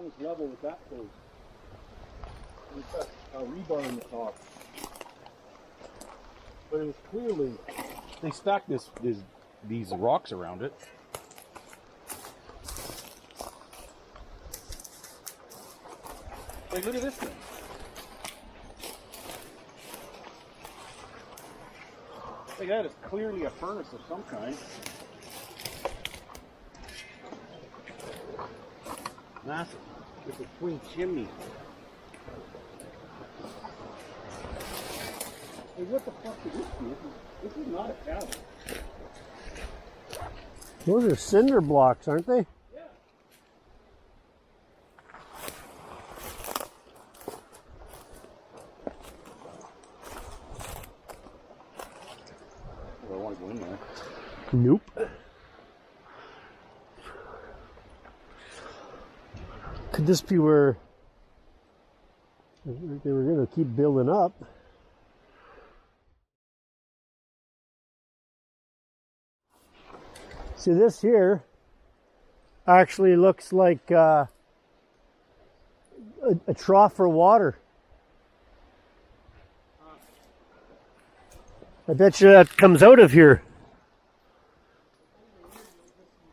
almost level with that post. And it's got a rebar in the top. But it was clearly, they stacked these rocks around it. Like, look at this thing. Like, that is clearly a furnace of some kind. Massive. With a twin chimney. Hey, what the fuck is this? This is not a cabin. Those are cinder blocks, aren't they? Yeah. Well, I want to go in there. Nope. Could this be where they were going to keep building up? See, this here actually looks like a trough for water. I bet you that comes out of here.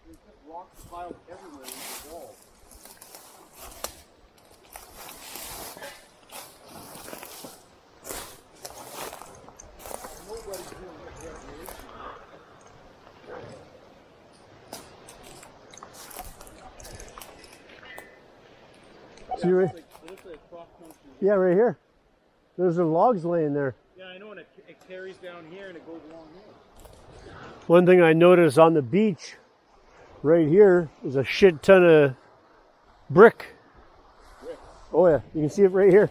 There's just rocks piled everywhere in the wall. Nobody's doing this recreation. See, right, It looks like a cross country. yeah, right here. There's logs laying there. Yeah, I know, and it carries down here and it goes along here. One thing I noticed on the beach right here is a shit ton of brick. Oh yeah, you can see it right here.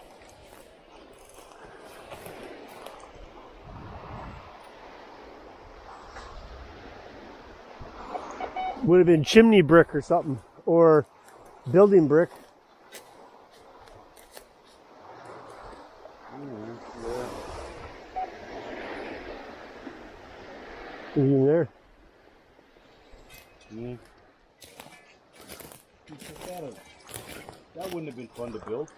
Would have been chimney brick or something, or building brick. In there. Yeah. That wouldn't have been fun to build.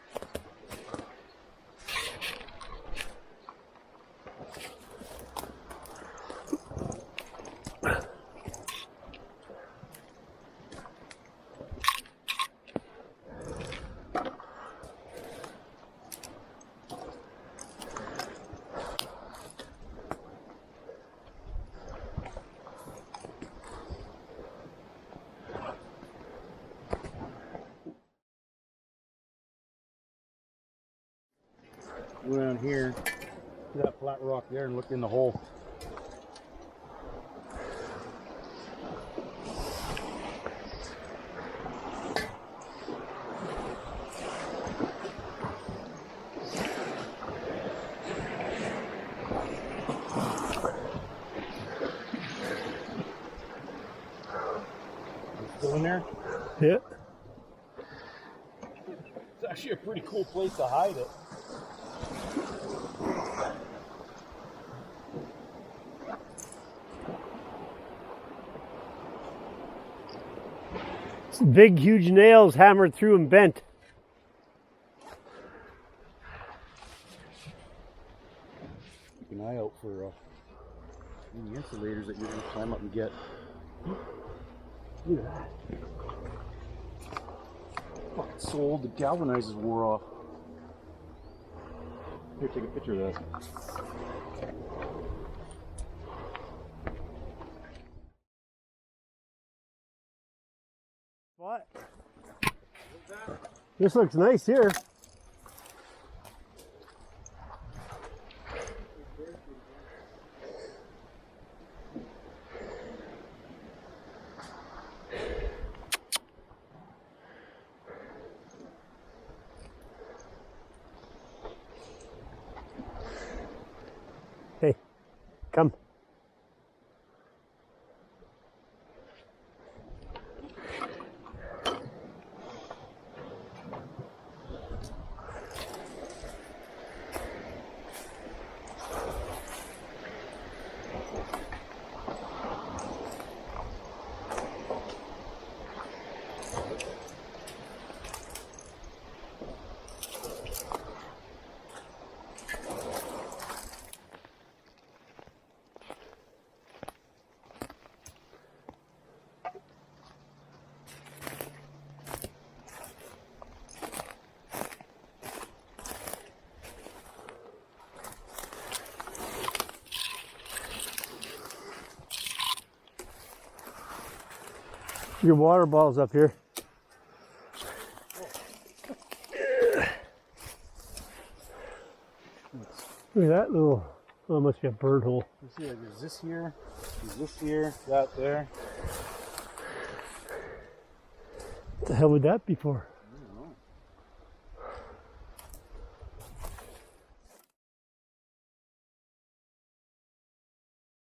Go down here to that flat rock there and look in the hole. Still in there? Yeah. It's actually a pretty cool place to hide it. Big, huge nails hammered through and bent. Keep an eye out for any insulators that you're going to climb up and get. Look at that. Fucking so old, the galvanizers wore off. Here, take a picture of that. What? This looks nice here. Hey, come. Your water bottle's up here. Look at that little, oh, it must be a bird hole. You see, like, there's this here, that there. What the hell would that be for?